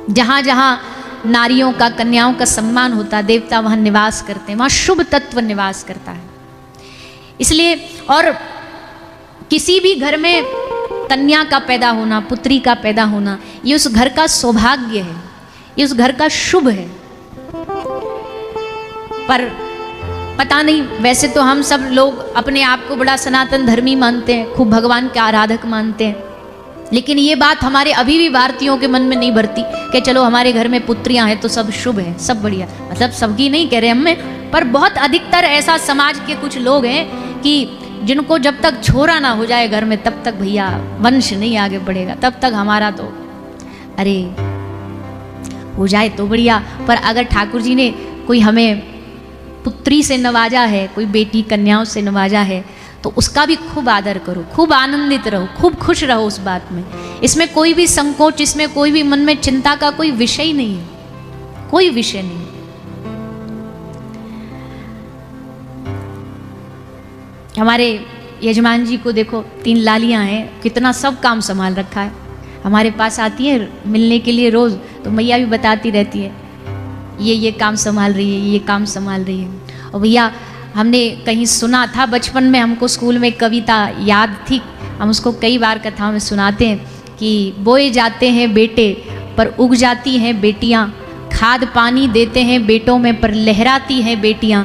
जहाँ जहाँ नारियों का, कन्याओं का सम्मान होता है, देवता वहाँ निवास करते हैं, वहाँ शुभ तत्व निवास करता है। इसलिए और किसी भी घर में कन्या का पैदा होना, पुत्री का पैदा होना, ये उस घर का सौभाग्य है, ये उस घर का शुभ है। पर पता नहीं, वैसे तो हम सब लोग अपने आप को बड़ा सनातन धर्मी मानते हैं, खूब भगवान के आराधक मानते हैं, लेकिन ये बात हमारे अभी भी भारतीयों के मन में नहीं भरती कि चलो हमारे घर में पुत्रियां हैं तो सब शुभ है, सब बढ़िया। मतलब सबकी नहीं कह रहे हमें, पर बहुत अधिकतर ऐसा समाज के कुछ लोग हैं कि जिनको जब तक छोरा ना हो जाए घर में तब तक भैया वंश नहीं आगे बढ़ेगा, तब तक हमारा तो अरे हो जाए तो बढ़िया। पर अगर ठाकुर जी ने कोई हमें पुत्री से नवाजा है, कोई बेटी कन्याओं से नवाजा है, तो उसका भी खूब आदर करो, खूब आनंदित रहो, खूब खुश रहो उस बात में। इसमें कोई भी संकोच, इसमें कोई भी मन में चिंता का कोई विषय नहीं है, कोई विषय नहीं। हमारे यजमान जी को देखो, 3 लालियां हैं, कितना सब काम संभाल रखा है। हमारे पास आती है मिलने के लिए रोज, तो मैया भी बताती रहती है ये काम संभाल रही है, ये काम संभाल रही है। और भैया हमने कहीं सुना था बचपन में, हमको स्कूल में कविता याद थी, हम उसको कई बार कथाओं में सुनाते हैं कि बोए जाते हैं बेटे पर उग जाती हैं बेटियां, खाद पानी देते हैं बेटों में पर लहराती हैं बेटियां,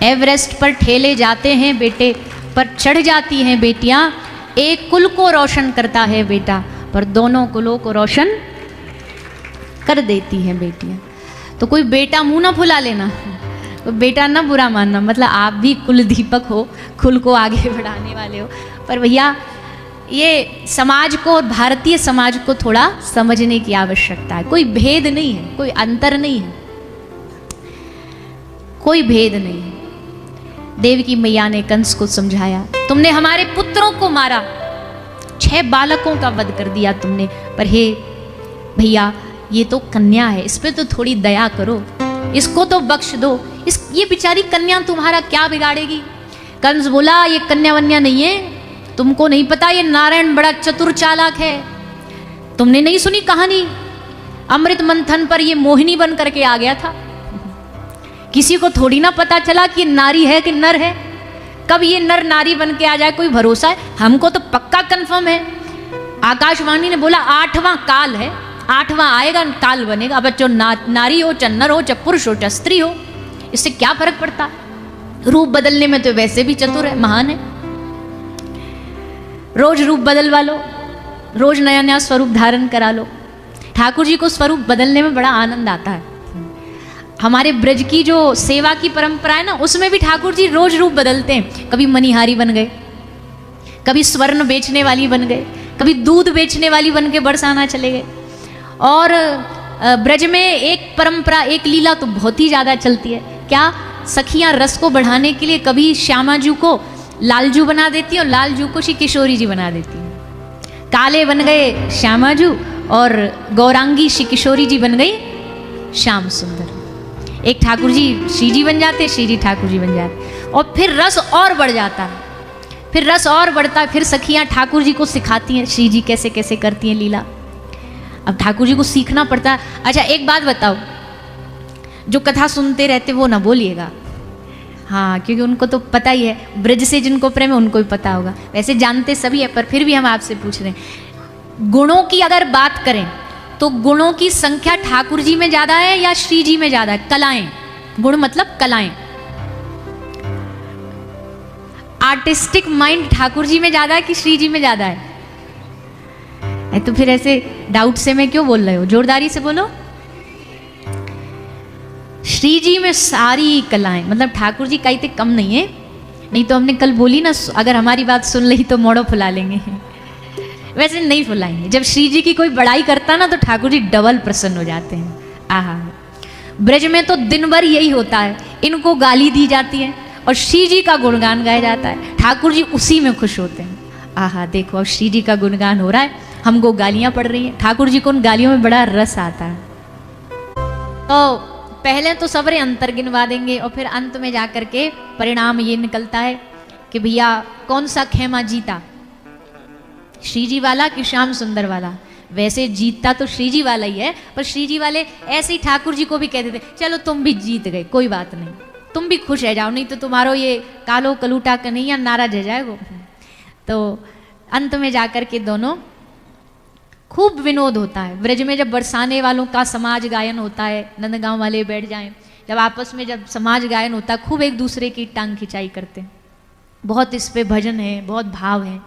एवरेस्ट पर ठेले जाते हैं बेटे पर चढ़ जाती हैं बेटियां, एक कुल को रोशन करता है बेटा पर दोनों कुलों को रोशन कर देती हैं बेटियां। तो कोई बेटा मुंह ना फुला लेना, तो बेटा ना बुरा मानना, मतलब आप भी कुल दीपक हो, कुल को आगे बढ़ाने वाले हो। पर भैया ये समाज को, भारतीय समाज को थोड़ा समझने की आवश्यकता है। कोई भेद नहीं है, कोई अंतर नहीं है, कोई भेद नहीं है। देवकी मैया ने कंस को समझाया, तुमने हमारे पुत्रों को मारा, 6 बालकों का वध कर दिया तुमने, पर हे भैया ये तो कन्या है, इस पे तो थोड़ी दया करो, इसको तो बख्श दो, ये बेचारी कन्या तुम्हारा क्या बिगाड़ेगी। कंस बोला ये कन्या वन्या नहीं है, तुमको नहीं पता ये नारायण बड़ा चतुर चालाक है। तुमने नहीं सुनी कहानी, अमृत मंथन पर ये मोहिनी बन करके आ गया था, किसी को थोड़ी ना पता चला कि ये नारी है कि नर है। कब ये नर नारी बन के आ जाए कोई भरोसा है? हमको तो पक्का कंफर्म है। आकाशवाणी ने बोला 8वां काल है, 8वां आएगा काल बनेगा। अब जो नारी हो चाहे नर हो, चाहे पुरुष हो चाहे स्त्री हो, इससे क्या फर्क पड़ता। रूप बदलने में तो वैसे भी चतुर है, महान है। रोज रूप बदलवा लो, रोज नया नया स्वरूप धारण करा लो। ठाकुर जी को स्वरूप बदलने में बड़ा आनंद आता है। हमारे ब्रज की जो सेवा की परंपरा है ना, उसमें भी ठाकुर जी रोज रूप बदलते हैं। कभी मनिहारी बन गए, कभी स्वर्ण बेचने वाली बन गए, कभी दूध बेचने वाली बन के बरसाना चले गए। और ब्रज में एक परंपरा, एक लीला तो बहुत ही ज़्यादा चलती है। क्या सखियां रस को बढ़ाने के लिए कभी श्यामाजू को लालजू बना देती हैं और लालजू को श्री किशोरी जी बना देती हैं। काले बन गए श्यामाजू और गौरांगी श्री किशोरी जी बन गई श्याम सुंदर। एक ठाकुर जी श्री जी बन जाते, श्री जी ठाकुर जी बन जाते, और फिर रस और बढ़ जाता है, फिर रस और बढ़ता है। फिर सखियां ठाकुर जी को सिखाती हैं श्री जी कैसे कैसे करती हैं लीला। अब ठाकुर जी को सीखना पड़ता है। अच्छा एक बात बताओ, जो कथा सुनते रहते वो ना बोलिएगा, हाँ, क्योंकि उनको तो पता ही है, ब्रज से जिनको प्रेम है उनको भी पता होगा। वैसे जानते सभी है, पर फिर भी हम आपसे पूछ रहे हैं। गुणों की अगर बात करें तो गुणों की संख्या ठाकुर जी में ज्यादा है या श्री जी में ज्यादा है? कलाएं, गुण मतलब कलाएं। आर्टिस्टिक माइंड ठाकुर जी में ज्यादा है कि श्री जी में ज्यादा है? तो फिर ऐसे डाउट से मैं क्यों बोल रहे हो, जोरदारी से बोलो। श्री जी में सारी कलाएं, मतलब ठाकुर जी कहीं कम नहीं है। नहीं तो हमने कल बोली ना, अगर हमारी बात सुन ली तो मोड़ो फुला लेंगे, वैसे नहीं फुलाएंगे। जब श्री जी की कोई बड़ाई करता ना तो ठाकुर जी डबल प्रसन्न हो जाते हैं। आहा, ब्रज में तो दिन भर यही होता है, इनको गाली दी जाती है और श्री जी का गुणगान गाया जाता है, ठाकुर जी उसी में खुश होते हैं। आहा देखो, अब श्री जी का गुणगान हो रहा है, हमको गालियां पड़ रही हैं, ठाकुर जी को उन गालियों में बड़ा रस आता है। तो पहले तो सबरे अंतर गिनवा देंगे और फिर अंत में जाकर के परिणाम ये निकलता है कि भैया कौन सा खेमा जीता, श्री जी वाला कि श्याम सुंदर वाला। वैसे जीतता तो श्री जी वाला ही है, पर श्री जी वाले ऐसे ही ठाकुर जी को भी कहते थे चलो तुम भी जीत गए, कोई बात नहीं, तुम भी खुश रह जाओ, नहीं तो तुम्हारो ये कालो कलूटा कन्हैया नाराज रह जाएगो। तो अंत में जाकर के दोनों खूब विनोद होता है ब्रज में, जब बरसाने वालों का समाज गायन होता है, नंदगांव वाले बैठ जाएं, जब आपस में जब समाज गायन होता है खूब एक दूसरे की टांग खिंचाई करते हैं। बहुत इस पे भजन है, बहुत भाव है।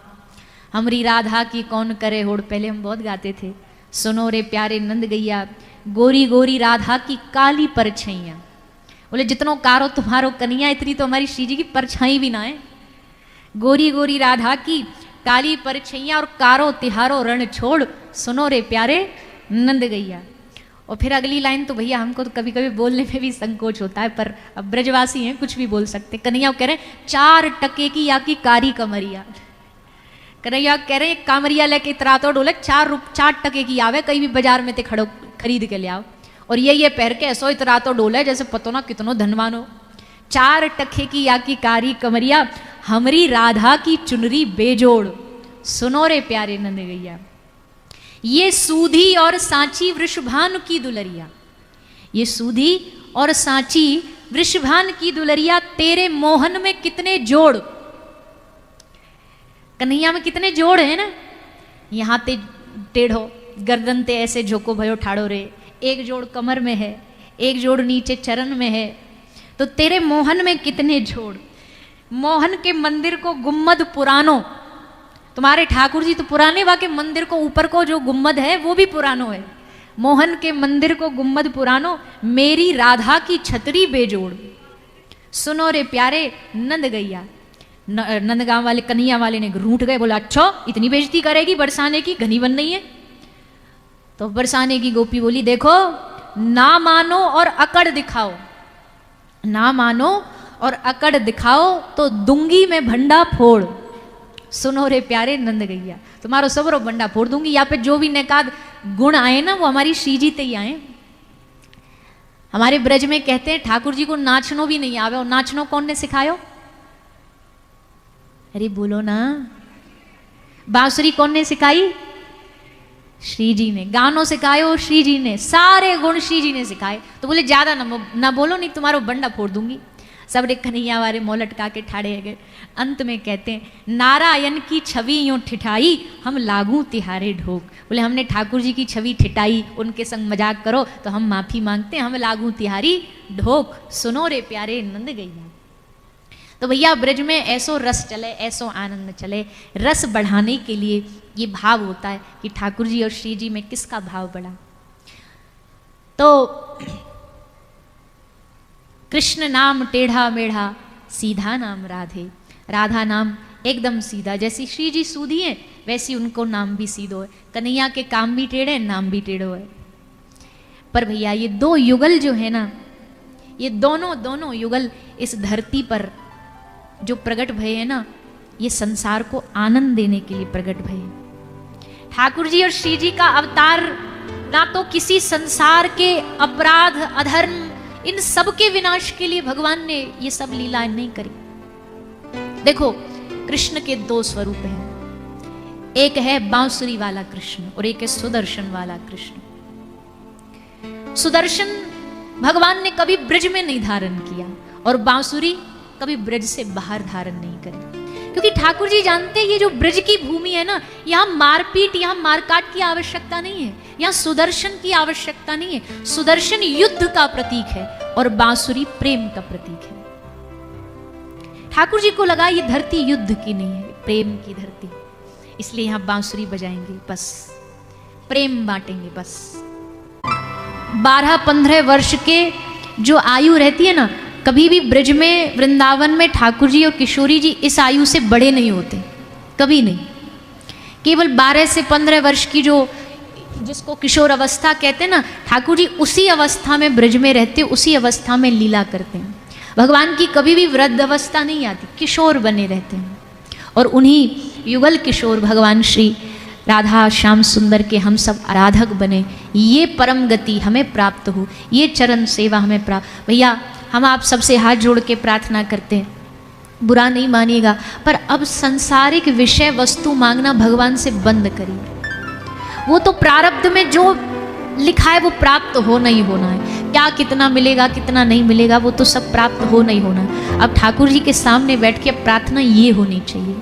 हमरी राधा की कौन करे होड़, पहले हम बहुत गाते थे। सुनो रे प्यारे नंद गैया, गोरी गोरी राधा की काली परछैया। बोले जितनो कारो तुम्हारो कन्हैया, इतनी तो हमारी श्री जी की परछाई भी ना है। गोरी गोरी राधा की काली परछैया और कारो तिहारो रण छोड़, सुनो रे प्यारे नंद गैया। और फिर अगली लाइन तो भैया हमको तो कभी कभी बोलने में भी संकोच होता है, पर अब ब्रजवासी हैं कुछ भी बोल सकते। कन्हैया कह रहे हैं 4 टके की या की कारी कमरिया। कन्हैया कह रहे हैं कामरिया लेके इतरातो डोले 4 टके की आवे, कहीं भी बाजार में ते खड़ो खरीद के ले आओ, और ये पहन के ऐसो इतरातो डोले जैसे पतो ना कितनो धनवान हो। 4 टके की या की कारी कमरिया, हमरी राधा की चुनरी बेजोड़, सुनो रे प्यारे नंद गैया। ये सूधी और सांची वृषभानु की दुलरिया, ये सूधी और सांची वृषभान की दुलरिया, तेरे मोहन में कितने जोड़। कन्हैया में कितने जोड़ है ना, यहाँ ते टेढ़ो गर्दन ते ऐसे झोंको भयो ठाड़ो रे, एक जोड़ कमर में है, एक जोड़ नीचे चरण में है, तो तेरे मोहन में कितने जोड़। मोहन के मंदिर को गुम्मद पुरानो, तुम्हारे ठाकुर जी तो पुराने, वाके मंदिर को ऊपर को जो गुम्मद है वो भी पुरानो है। मोहन के मंदिर को गुम्मद पुरानो, मेरी राधा की छतरी बेजोड़, सुनो रे प्यारे नंद गैया। नंदगांव वाले कन्हैया वाले ने रूठ गए, बोला अच्छा इतनी बेइज्जती करेगी बरसाने की, घनी बन नहीं है। तो बरसाने की गोपी बोली देखो ना मानो और अकड़ दिखाओ, ना मानो और अकड़ दिखाओ तो दूंगी मैं भंडा फोड़, सुनो रे प्यारे नंद गैया। तुम्हारो सबरो बंडा फोड़ दूंगी। यहाँ पे जो भी नेकाद गुण आए ना वो हमारी श्री जी ते ही आए। हमारे ब्रज में कहते हैं ठाकुर जी को नाचनो भी नहीं आवे, और नाचनो कौन ने सिखायो? अरे बोलो ना, बांसुरी कौन ने सिखाई? श्री जी ने। गानो सिखायो श्री जी ने, सारे गुण श्री जी ने सिखाए। तो बोले ज्यादा ना बोलो, नहीं तुम्हारो बंडा फोड़ दूंगी। सब रे कन्हैया वाले मोह लटका के ठाड़े गए। अंत में कहते हैं नारायण की छवि यूं ठिठाई, हम लागू तिहारे ढोक। बोले हमने ठाकुर जी की छवि ठिठाई, उनके संग मजाक करो तो हम माफी मांगते हैं, हम लागू तिहारी ढोक, सुनो रे प्यारे नंद गैया। तो भैया ब्रज में ऐसो रस चले, ऐसो आनंद चले। रस बढ़ाने के लिए ये भाव होता है कि ठाकुर जी और श्री जी में किसका भाव बढ़ा। तो कृष्ण नाम टेढ़ा मेढ़ा, सीधा नाम राधे। राधा नाम एकदम सीधा, जैसी श्री जी सूधी है वैसी उनको नाम भी सीधो है। कन्हैया के काम भी टेढ़े, नाम भी टेढ़ो है। पर भैया ये 2 युगल जो है ना, ये दोनों युगल इस धरती पर जो प्रकट भये है ना, ये संसार को आनंद देने के लिए प्रकट भये। ठाकुर जी और श्री जी का अवतार ना तो किसी संसार के अपराध अधर्म इन सब के विनाश के लिए भगवान ने ये सब लीलाएं नहीं करी। देखो कृष्ण के 2 स्वरूप हैं, एक है बांसुरी वाला कृष्ण और एक है सुदर्शन वाला कृष्ण। सुदर्शन भगवान ने कभी ब्रज में नहीं धारण किया और बांसुरी कभी ब्रज से बाहर धारण नहीं करी, क्योंकि ठाकुर जी जानते हैं ये जो ब्रज की भूमि है ना, यहाँ मारपीट, यहाँ मारकाट की आवश्यकता नहीं है, यहाँ सुदर्शन की आवश्यकता नहीं है। सुदर्शन युद्ध का प्रतीक है और बांसुरी प्रेम का प्रतीक है। ठाकुर जी को लगा ये धरती युद्ध की नहीं है, प्रेम की धरती, इसलिए यहाँ बांसुरी बजाएंगे, बस प्रेम बांटेंगे। बस 12-15 वर्ष के जो आयु रहती है ना, कभी भी ब्रज में वृंदावन में ठाकुर जी और किशोरी जी इस आयु से बड़े नहीं होते, कभी नहीं। केवल 12 से 15 वर्ष की जो जिसको किशोर अवस्था कहते हैं ना, ठाकुर जी उसी अवस्था में ब्रज में रहते, उसी अवस्था में लीला करते हैं। भगवान की कभी भी वृद्ध अवस्था नहीं आती, किशोर बने रहते हैं। और उन्हीं युगल किशोर भगवान श्री राधा श्याम सुंदर के हम सब आराधक बने, ये परम गति हमें प्राप्त हो, ये चरण सेवा हमें प्राप्त। भैया हम आप सबसे हाथ जोड़ के प्रार्थना करते हैं, बुरा नहीं मानिएगा, पर अब संसारिक विषय वस्तु मांगना भगवान से बंद करिए। वो तो प्रारब्ध में जो लिखा है वो प्राप्त होना ही होना है। क्या कितना मिलेगा कितना नहीं मिलेगा वो तो सब प्राप्त होना ही होना है। अब ठाकुर जी के सामने बैठ के प्रार्थना ये होनी चाहिए,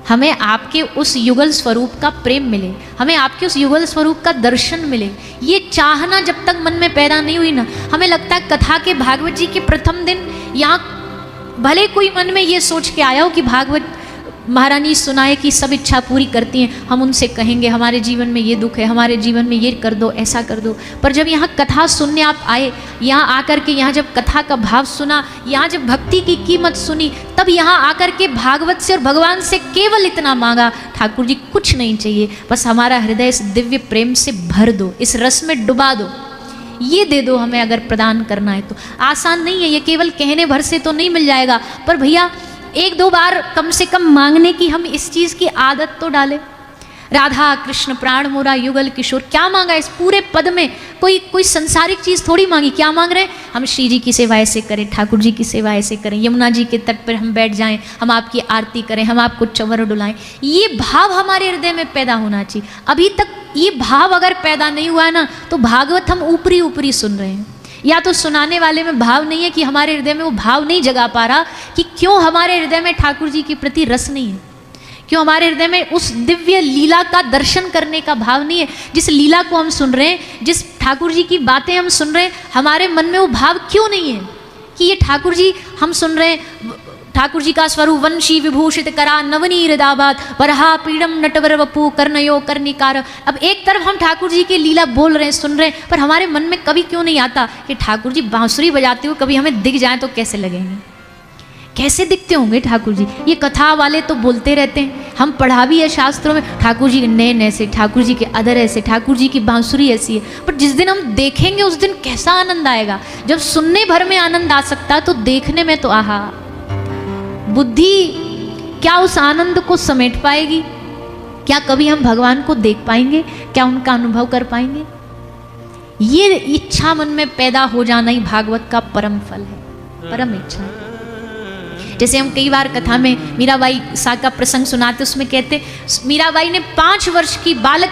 हमें आपके उस युगल स्वरूप का प्रेम मिले, हमें आपके उस युगल स्वरूप का दर्शन मिले। ये चाहना जब तक मन में पैदा नहीं हुई ना, हमें लगता है कथा के भागवत जी के प्रथम दिन यहाँ भले कोई मन में ये सोच के आया हो कि भागवत महारानी सुनाए कि सब इच्छा पूरी करती हैं, हम उनसे कहेंगे हमारे जीवन में ये दुख है, हमारे जीवन में ये कर दो, ऐसा कर दो। पर जब यहाँ कथा सुनने आप आए, यहाँ आकर के यहाँ जब कथा का भाव सुना, यहाँ जब भक्ति की कीमत सुनी, तब यहाँ आकर के भागवत से और भगवान से केवल इतना मांगा, ठाकुर जी कुछ नहीं चाहिए, बस हमारा हृदय इस दिव्य प्रेम से भर दो, इस रस में डुबा दो, ये दे दो हमें अगर प्रदान करना है तो। आसान नहीं है ये, केवल कहने भर से तो नहीं मिल जाएगा, पर भैया एक दो बार कम से कम मांगने की हम इस चीज़ की आदत तो डालें। राधा कृष्ण प्राण मोरा युगल किशोर, क्या मांगा इस पूरे पद में? कोई संसारिक चीज़ थोड़ी मांगी। क्या मांग रहे हैं? हम श्री जी की सेवा ऐसे करें, ठाकुर जी की सेवा ऐसे करें, यमुना जी के तट पर हम बैठ जाएं, हम आपकी आरती करें, हम आपको चंवर डुलाएं। ये भाव हमारे हृदय में पैदा होना चाहिए। अभी तक ये भाव अगर पैदा नहीं हुआ ना, तो भागवत हम ऊपरी ऊपरी सुन रहे हैं, या तो सुनाने वाले में भाव नहीं है कि हमारे हृदय में वो भाव नहीं जगा पा रहा कि क्यों हमारे हृदय में ठाकुर जी के प्रति रस नहीं है, क्यों हमारे हृदय में उस दिव्य लीला का दर्शन करने का भाव नहीं है। जिस लीला को हम सुन रहे हैं, जिस ठाकुर जी की बातें हम सुन रहे हैं, हमारे मन में वो भाव क्यों नहीं है कि ये ठाकुर जी हम सुन रहे हैं, ठाकुर जी का स्वरूप वंशी विभूषित करा नवनीर दाबाद वरहा पीड़म नटवर वपु कर्णयो कर्णिकार। अब एक तरफ हम ठाकुर जी की लीला बोल रहे हैं, सुन रहे हैं, पर हमारे मन में कभी क्यों नहीं आता कि ठाकुर जी बांसुरी बजाते हुए कभी हमें दिख जाए तो कैसे लगेंगे, कैसे दिखते होंगे ठाकुर जी। ये कथा वाले तो बोलते रहते हैं, हम पढ़ा भी है शास्त्रों में, ठाकुर जी के नैन ऐसे, ठाकुर जी के अदर ऐसे, ठाकुर जी की बांसुरी ऐसी है। पर जिस दिन हम देखेंगे उस दिन कैसा आनंद आएगा। जब सुनने भर में आनंद आ सकता है तो देखने में तो आहा, बुद्धि क्या उस आनंद को समेट पाएगी? क्या कभी हम भगवान को देख पाएंगे? क्या उनका अनुभव कर पाएंगे? ये इच्छा मन में पैदा हो जाना ही भागवत का परम फल है, परम इच्छा। जैसे हम कई बार कथा में मीराबाई सा का प्रसंग सुनाते, उसमें कहते मीराबाई ने 5 वर्ष की बाल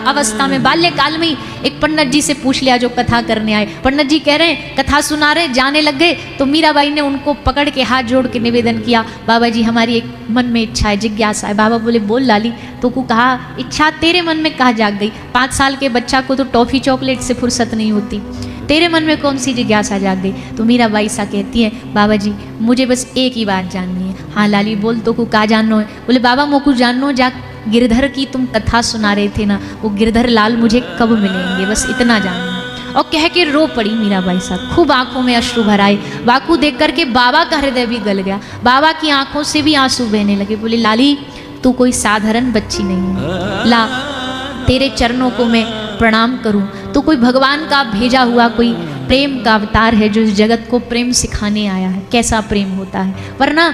अवस्था में, बाल्यकाल में ही एक पंडित जी से पूछ लिया जो कथा करने आए। पंडित जी कह रहे हैं, कथा सुना रहे, जाने लग गए, तो मीराबाई ने उनको पकड़ के हाथ जोड़ के निवेदन किया, बाबा जी हमारी एक मन में इच्छा है, जिज्ञासा है। बाबा बोले बोल लाली। तो को कहा इच्छा तेरे मन में कहाँ जाग गई? 5 साल के बच्चा को तो टॉफी चॉकलेट से फुर्सत नहीं होती, तेरे मन में कौन सी जिज्ञासा जाग गई? तो मीराबाई सा कहती है, बाबा जी मुझे बस एक ही बात जाननी है। हाँ लाली बोल, तो को का जानना है? बोले बाबा मोकू जाननो, जा गिरधर की तुम कथा सुना रहे थे ना, वो गिरधर लाल मुझे कब मिलेंगे, बस इतना जानना है। और कह के रो पड़ी मीराबाई साहब, खूब आंखों में अश्रु भर आए। बाकू देख करके बाबा का हृदय भी गल गया, बाबा की आंखों से भी आंसू बहने लगे। बोले लाली तू कोई साधारण बच्ची नहीं है, ला तेरे चरणों को मैं प्रणाम करूं। तो कोई भगवान का भेजा हुआ कोई प्रेम का अवतार है जो इस जगत को प्रेम सिखाने आया है, कैसा प्रेम होता है। वरना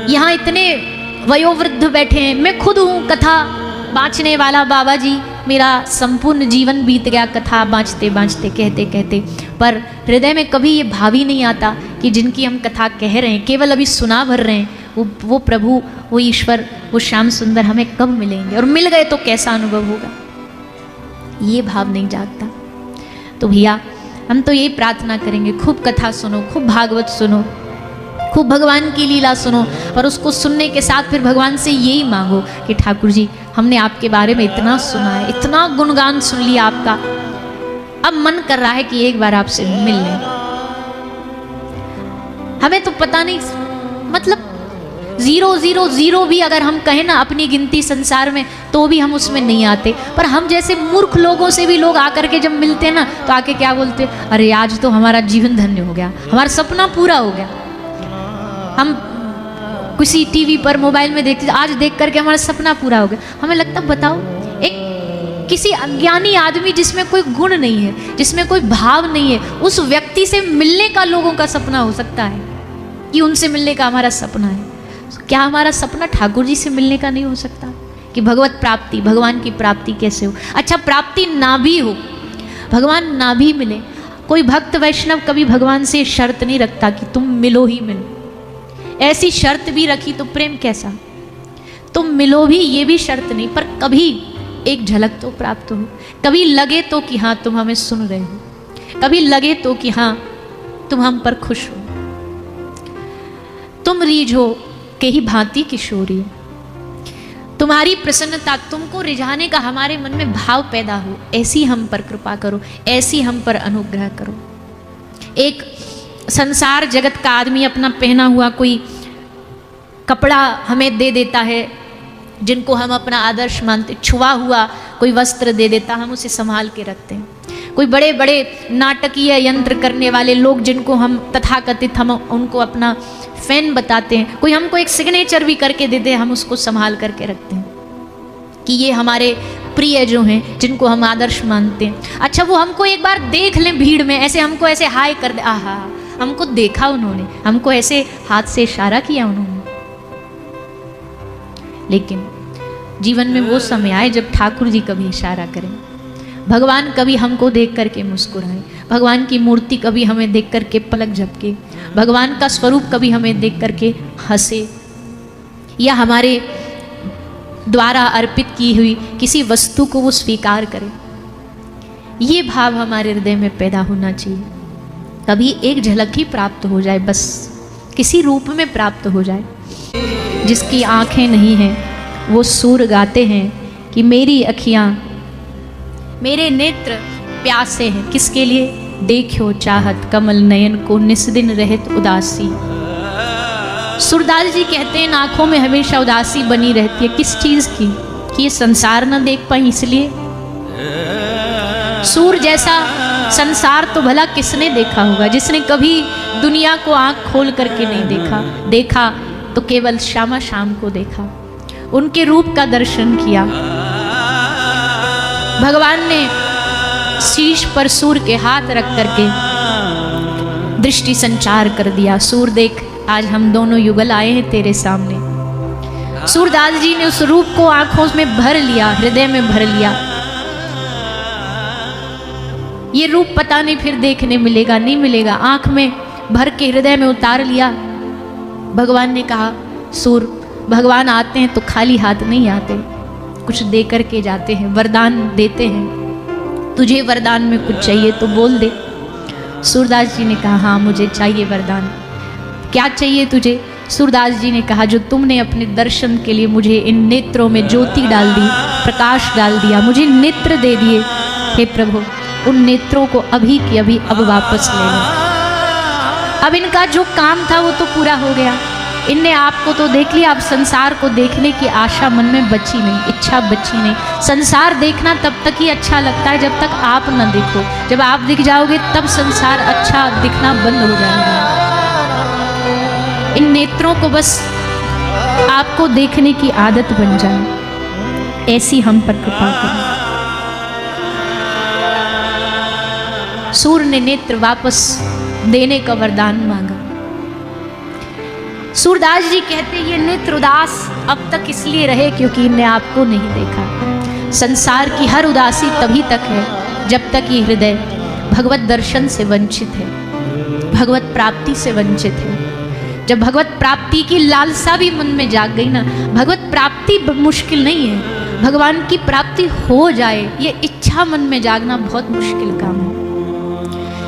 यहाँ इतने वयोवृद्ध बैठे हैं, मैं खुद हूँ कथा बाँचने वाला बाबा जी, मेरा संपूर्ण जीवन बीत गया कथा बाँचते बाँचते, कहते कहते, पर हृदय में कभी ये भाव ही नहीं आता कि जिनकी हम कथा कह रहे हैं, केवल अभी सुना भर रहे हैं, वो प्रभु, वो ईश्वर, वो श्याम सुंदर हमें कब मिलेंगे, और मिल गए तो कैसा अनुभव होगा। ये भाव नहीं जागता। तो भैया हम तो यही प्रार्थना करेंगे, खूब कथा सुनो, खूब भागवत सुनो, खूब भगवान की लीला सुनो, और उसको सुनने के साथ फिर भगवान से यही मांगो कि ठाकुर जी हमने आपके बारे में इतना सुना है, इतना गुणगान सुन लिया आपका, अब मन कर रहा है कि एक बार आपसे मिल लें। हमें तो पता नहीं, मतलब 000 भी अगर हम कहें ना अपनी गिनती संसार में, तो भी हम उसमें नहीं आते। पर हम जैसे मूर्ख लोगों से भी लोग आकर के जब मिलते हैं ना, तो आके क्या बोलते, अरे आज तो हमारा जीवन धन्य हो गया, हमारा सपना पूरा हो गया। हम किसी टीवी पर मोबाइल में देखते, आज देख करके हमारा सपना पूरा हो गया। हमें लगता, बताओ एक किसी अज्ञानी आदमी जिसमें कोई गुण नहीं है, जिसमें कोई भाव नहीं है, उस व्यक्ति से मिलने का लोगों का सपना हो सकता है कि उनसे मिलने का हमारा सपना है। क्या हमारा सपना ठाकुर जी से मिलने का नहीं हो सकता? कि भगवत प्राप्ति, भगवान की प्राप्ति कैसे हो? अच्छा प्राप्ति ना भी हो, भगवान ना भी मिले, कोई भक्त वैष्णव कभी भगवान से शर्त नहीं रखता कि तुम मिलो ही मिलो। ऐसी शर्त भी रखी तो प्रेम कैसा? तुम मिलो भी, ये भी शर्त नहीं, पर कभी एक झलक तो प्राप्त हो, कभी लगे तो कि हाँ तुम हमें सुन रहे हो, कभी लगे तो कि हाँ तुम हम पर खुश हो। तुम रीझो के ही भांति किशोरी, तुम्हारी प्रसन्नता, तुमको रिझाने का हमारे मन में भाव पैदा हो, ऐसी हम पर कृपा करो, ऐसी हम पर अनुग्रह करो। एक संसार जगत का आदमी अपना पहना हुआ कोई कपड़ा हमें दे देता है, जिनको हम अपना आदर्श मानते, छुआ हुआ कोई वस्त्र दे देता, हम उसे संभाल के रखते हैं। कोई बड़े बड़े नाटकीय यंत्र करने वाले लोग जिनको हम तथाकथित हम उनको अपना फैन बताते हैं, कोई हमको एक सिग्नेचर भी करके देते हैं, हम उसको संभाल करके रखते हैं कि ये हमारे प्रिय जो हैं, जिनको हम आदर्श मानते हैं। अच्छा, वो हमको एक बार देख लें भीड़ में, ऐसे हमको ऐसे हाय कर दे, आहा हमको देखा उन्होंने, हमको ऐसे हाथ से इशारा किया उन्होंने। लेकिन जीवन में वो समय आए जब ठाकुर जी कभी इशारा करें, भगवान कभी हमको देख करके मुस्कुराए, भगवान की मूर्ति कभी हमें देख करके पलक झपके, भगवान का स्वरूप कभी हमें देख करके हंसे, या हमारे द्वारा अर्पित की हुई किसी वस्तु को वो स्वीकार करे। ये भाव हमारे हृदय में पैदा होना चाहिए। कभी एक झलक ही प्राप्त हो जाए, बस किसी रूप में प्राप्त हो जाए। जिसकी आंखें नहीं हैं वो सूर गाते हैं कि मेरी अखियां, मेरे नेत्र प्यासे हैं, किसके लिए? देखो चाहत कमल नयन को निस्दिन रहत उदासी। सूरदास जी कहते हैं आंखों में हमेशा उदासी बनी रहती है, किस चीज की? कि ये संसार न देख पाए इसलिए। सूर जैसा संसार तो भला किसने देखा होगा, जिसने कभी दुनिया को आंख खोल करके नहीं देखा, देखा तो केवल श्यामा शाम को देखा, उनके रूप का दर्शन किया। भगवान ने शीश पर सूर के हाथ रख करके दृष्टि संचार कर दिया, सूर देख आज हम दोनों युगल आए हैं तेरे सामने। सूरदास जी ने उस रूप को आंखों में भर लिया, हृदय में भर लिया। ये रूप पता नहीं फिर देखने मिलेगा नहीं मिलेगा, आंख में भर के हृदय में उतार लिया। भगवान ने कहा सूर, भगवान आते हैं तो खाली हाथ नहीं आते, कुछ दे करके जाते हैं, वरदान देते हैं। तुझे वरदान में कुछ चाहिए तो बोल दे। सूरदास जी ने कहा हाँ मुझे चाहिए वरदान। क्या चाहिए तुझे? सूरदास जी ने कहा जो तुमने अपने दर्शन के लिए मुझे इन नेत्रों में ज्योति डाल दी, प्रकाश डाल दिया, मुझे नेत्र दे दिए, हे प्रभु उन नेत्रों को अभी की अभी अब वापस ले लो। अब इनका जो काम था वो तो पूरा हो गया, इनने आपको तो देख लिया, अब संसार को देखने की आशा मन में बची नहीं, इच्छा बची नहीं। संसार देखना तब तक ही अच्छा लगता है जब तक आप न देखो, जब आप दिख जाओगे तब संसार अच्छा दिखना बंद हो जाएगा। इन नेत्रों को बस आपको देखने की आदत बन जाए, ऐसी हम पर कृपा करें। सूर ने नेत्र वापस देने का वरदान मांगा। सूरदास जी कहते ये नेत्र उदास अब तक इसलिए रहे क्योंकि इनने आपको नहीं देखा। संसार की हर उदासी तभी तक है जब तक ये हृदय भगवत दर्शन से वंचित है, भगवत प्राप्ति से वंचित है। जब भगवत प्राप्ति की लालसा भी मन में जाग गई ना, भगवत प्राप्ति मुश्किल नहीं है, भगवान की प्राप्ति हो जाए ये इच्छा मन में जागना बहुत मुश्किल काम है।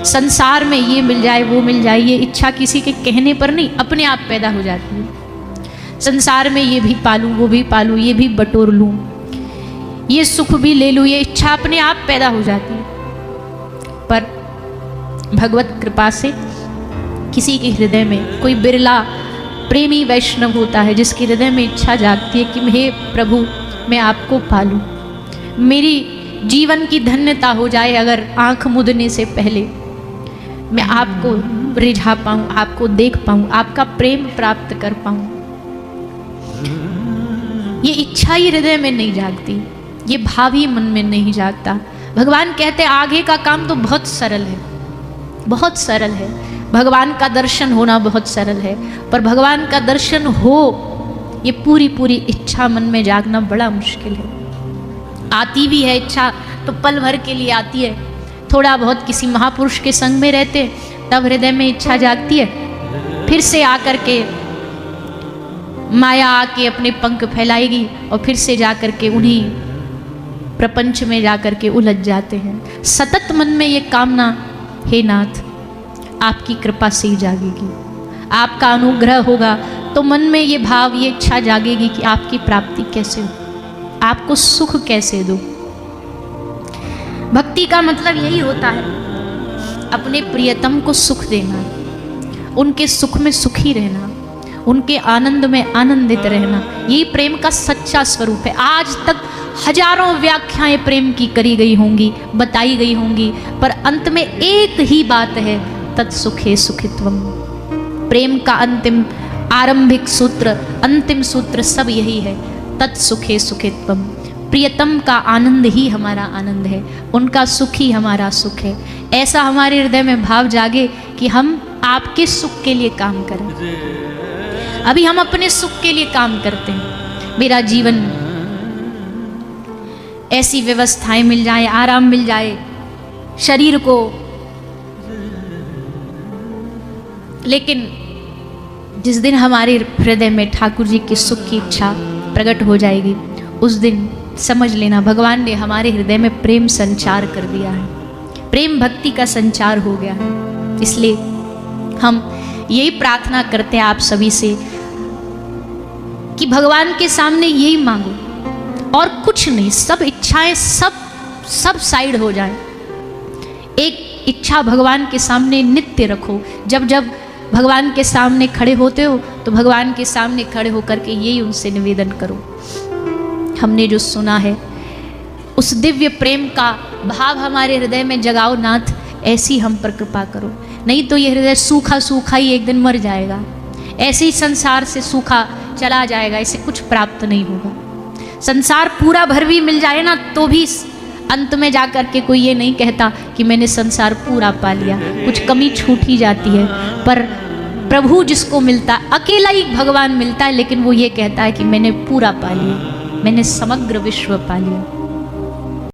संसार में ये मिल जाए वो मिल जाए, ये इच्छा किसी के कहने पर नहीं, अपने आप पैदा हो जाती है। संसार में ये भी पालूं वो भी पालूं, ये भी बटोर लूं, ये सुख भी ले लूं, ये इच्छा अपने आप पैदा हो जाती है। पर भगवत कृपा से किसी के हृदय में कोई बिरला प्रेमी वैष्णव होता है जिसके हृदय में इच्छा जागती है कि हे प्रभु मैं आपको पालूं, मेरी जीवन की धन्यता हो जाए अगर आंख मुदने से पहले मैं आपको रिझा पाऊं, आपको देख पाऊं, आपका प्रेम प्राप्त कर पाऊं। ये इच्छा ही हृदय में नहीं जागती, ये भाव ही मन में नहीं जागता। भगवान कहते आगे का काम तो बहुत सरल है, बहुत सरल है, भगवान का दर्शन होना बहुत सरल है, पर भगवान का दर्शन हो ये पूरी पूरी इच्छा मन में जागना बड़ा मुश्किल है। आती भी है इच्छा तो पल भर के लिए आती है, थोड़ा बहुत किसी महापुरुष के संग में रहते तब हृदय में इच्छा जागती है, फिर से आकर के माया आके अपने पंख फैलाएगी और फिर से जाकर के उन्हीं प्रपंच में जाकर के उलझ जाते हैं। सतत मन में ये कामना, हे नाथ आपकी कृपा से ही जागेगी, आपका अनुग्रह होगा तो मन में ये भाव, ये इच्छा जागेगी कि आपकी प्राप्ति कैसे हो, आपको सुख कैसे दूं। भक्ति का मतलब यही होता है, अपने प्रियतम को सुख देना, उनके सुख में सुखी रहना, उनके आनंद में आनंदित रहना। यही प्रेम का सच्चा स्वरूप है। आज तक हजारों व्याख्याएं प्रेम की करी गई होंगी, बताई गई होंगी, पर अंत में एक ही बात है, तत्सुखे सुखित्वम। प्रेम का अंतिम आरंभिक सूत्र, अंतिम सूत्र सब यही है, तत्सुखे सुखित्वम। प्रियतम का आनंद ही हमारा आनंद है, उनका सुख ही हमारा सुख है। ऐसा हमारे हृदय में भाव जागे कि हम आपके सुख के लिए काम करें। अभी हम अपने सुख के लिए काम करते हैं, मेरा जीवन ऐसी व्यवस्थाएं मिल जाए, आराम मिल जाए शरीर को, लेकिन जिस दिन हमारे हृदय में ठाकुर जी के सुख की इच्छा प्रकट हो जाएगी, उस दिन समझ लेना भगवान ने हमारे हृदय में प्रेम संचार कर दिया है, प्रेम भक्ति का संचार हो गया है। इसलिए हम यही प्रार्थना करते हैं आप सभी से कि भगवान के सामने यही मांगो और कुछ नहीं, सब इच्छाएं सब साइड हो जाएं। एक इच्छा भगवान के सामने नित्य रखो। जब जब भगवान के सामने खड़े होते हो तो भगवान के सामने खड़े होकर के यही उनसे निवेदन करो, हमने जो सुना है उस दिव्य प्रेम का भाव हमारे हृदय में जगाओ नाथ, ऐसी हम पर कृपा करो। नहीं तो ये हृदय सूखा सूखा ही एक दिन मर जाएगा, ऐसे ही संसार से सूखा चला जाएगा, इसे कुछ प्राप्त नहीं होगा। संसार पूरा भर भी मिल जाए ना तो भी अंत में जाकर के कोई ये नहीं कहता कि मैंने संसार पूरा पा लिया, कुछ कमी छूट ही जाती है। पर प्रभु जिसको मिलता, अकेला ही भगवान मिलता है, लेकिन वो ये कहता है कि मैंने पूरा पा लिया, मैंने समग्र विश्व पा लिया।